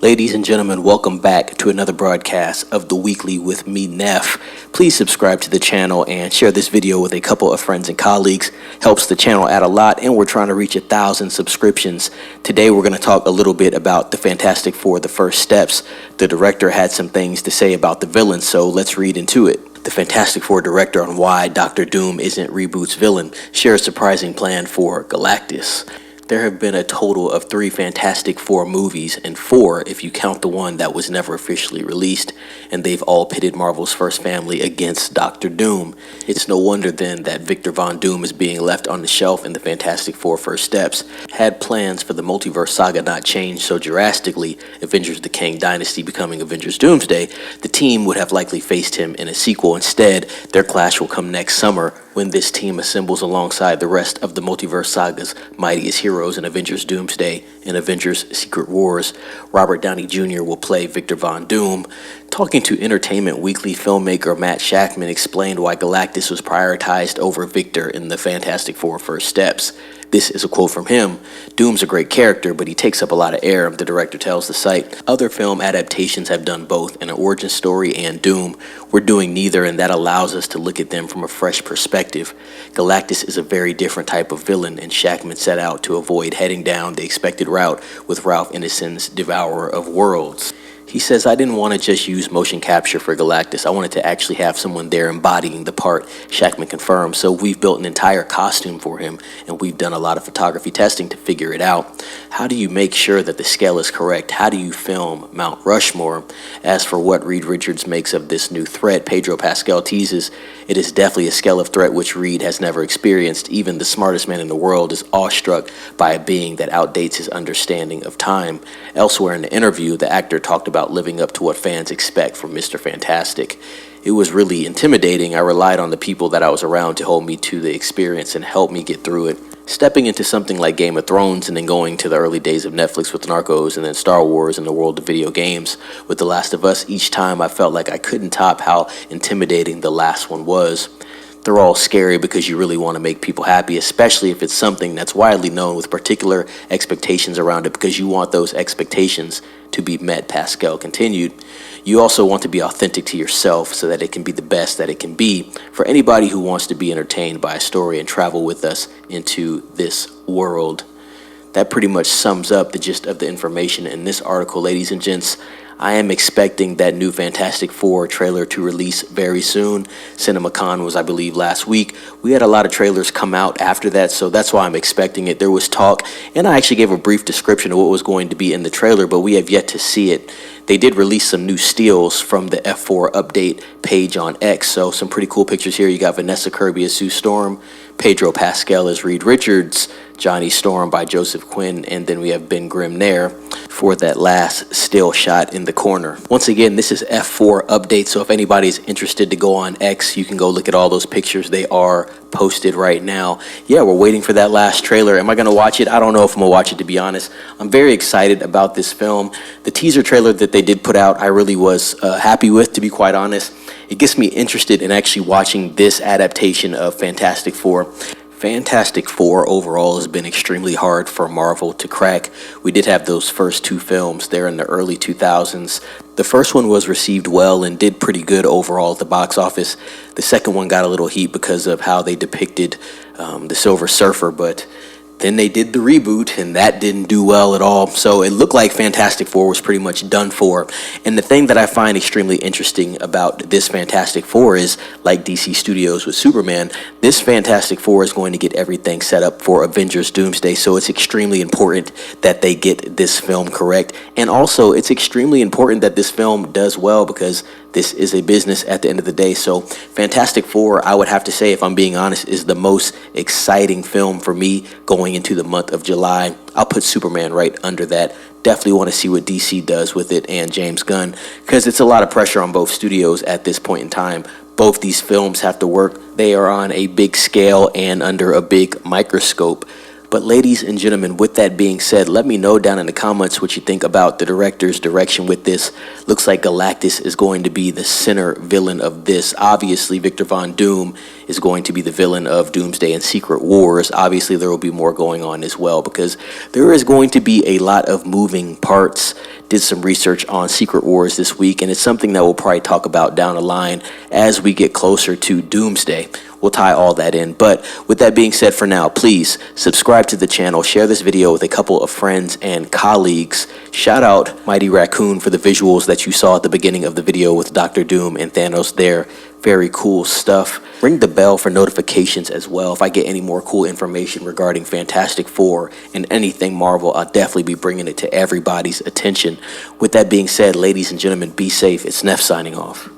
Ladies and gentlemen, welcome back to another broadcast of The Weekly with me, Neff. Please subscribe to the channel and share this video with a couple of friends and colleagues. Helps the channel out a lot, and we're trying to reach 1,000 subscriptions. Today we're going to talk a little bit about the Fantastic Four, The First Steps. The director had some things to say about the villain, so let's read into it. The Fantastic Four director on why Dr. Doom isn't reboot's villain shares a surprising plan for Galactus. There have been a total of 3 Fantastic Four movies, and 4 if you count the one that was never officially released, and they've all pitted Marvel's first family against Dr. Doom. It's no wonder then that Victor Von Doom is being left on the shelf in the Fantastic Four First Steps. Had plans for the multiverse saga not changed so drastically, Avengers the Kang Dynasty becoming Avengers Doomsday, the team would have likely faced him in a sequel. Instead, their clash will come next summer, when this team assembles alongside the rest of the multiverse saga's mightiest heroes in Avengers Doomsday and Avengers Secret Wars. Robert Downey Jr. will play Victor Von Doom. Talking to Entertainment Weekly, filmmaker Matt Shakman explained why Galactus was prioritized over Victor in the Fantastic Four First Steps. This is a quote from him. "Doom's a great character, but he takes up a lot of air," the director tells the site. Other film adaptations have done both, an origin story and Doom. We're doing neither, and that allows us to look at them from a fresh perspective. Galactus is a very different type of villain, and Shakman set out to avoid heading down the expected route with Ralph Ineson's Devourer of Worlds. He says, "I didn't want to just use motion capture for Galactus. I wanted to actually have someone there embodying the part," Shakman confirmed. "So we've built an entire costume for him, and we've done a lot of photography testing to figure it out. How do you make sure that the scale is correct? How do you film Mount Rushmore?" As for what Reed Richards makes of this new threat, Pedro Pascal teases, "It is definitely a scale of threat which Reed has never experienced. Even the smartest man in the world is awestruck by a being that outdates his understanding of time." Elsewhere in the interview, the actor talked about living up to what fans expect from Mr. Fantastic. "It was really intimidating. I relied on the people that I was around to hold me to the experience and help me get through it. Stepping into something like Game of Thrones and then going to the early days of Netflix with Narcos and then Star Wars and the world of video games with The Last of Us, each time I felt like I couldn't top how intimidating the last one was. They're all scary because you really want to make people happy, especially if it's something that's widely known with particular expectations around it, because you want those expectations to be met," Pascal continued. "You also want to be authentic to yourself so that it can be the best that it can be for anybody who wants to be entertained by a story and travel with us into this world." That pretty much sums up the gist of the information in this article, ladies and gents. I am expecting that new Fantastic Four trailer to release very soon. CinemaCon was, I believe, last week. We had a lot of trailers come out after that, so that's why I'm expecting it. There was talk, and I actually gave a brief description of what was going to be in the trailer, but we have yet to see it. They did release some new stills from the F4 update page on X, so some pretty cool pictures here. You got Vanessa Kirby as Sue Storm, Pedro Pascal as Reed Richards, Johnny Storm by Joseph Quinn, and then we have Ben Grimm there for that last still shot in the corner. Once again, this is F4 update, so if anybody's interested to go on X, you can go look at all those pictures. They are posted right now. Yeah, we're waiting for that last trailer. Am I going to watch it? I don't know if I'm going to watch it, to be honest. I'm very excited about this film. The teaser trailer that they did put out, I really was happy with, to be quite honest. It gets me interested in actually watching this adaptation of Fantastic Four. Fantastic Four overall has been extremely hard for Marvel to crack. We did have those first 2 films there in the early 2000s. The first one was received well and did pretty good overall at the box office. The second one got a little heat because of how they depicted the Silver Surfer, but then they did the reboot, and that didn't do well at all. So it looked like Fantastic Four was pretty much done for. And the thing that I find extremely interesting about this Fantastic Four is, like DC Studios with Superman, this Fantastic Four is going to get everything set up for Avengers Doomsday. So it's extremely important that they get this film correct. And also, it's extremely important that this film does well, because this is a business at the end of the day. So Fantastic Four, I would have to say, if I'm being honest, is the most exciting film for me going into the month of July. I'll put Superman right under that. Definitely want to see what DC does with it, and James Gunn, because it's a lot of pressure on both studios at this point in time. Both these films have to work. They are on a big scale and under a big microscope. But ladies and gentlemen, with that being said, let me know down in the comments what you think about the director's direction with this. Looks like Galactus is going to be the center villain of this. Obviously, Victor Von Doom is going to be the villain of Doomsday and Secret Wars. Obviously, there will be more going on as well because there is going to be a lot of moving parts. Did some research on Secret Wars this week, and it's something that we'll probably talk about down the line as we get closer to Doomsday. We'll tie all that in. But with that being said, for now, please subscribe to the channel, share this video with a couple of friends and colleagues. Shout out Mighty Raccoon for the visuals that you saw at the beginning of the video with Dr. Doom and Thanos there. Very cool stuff. Ring the bell for notifications as well. If I get any more cool information regarding Fantastic Four and anything Marvel, I'll definitely be bringing it to everybody's attention. With that being said, ladies and gentlemen, be safe. It's Neff signing off.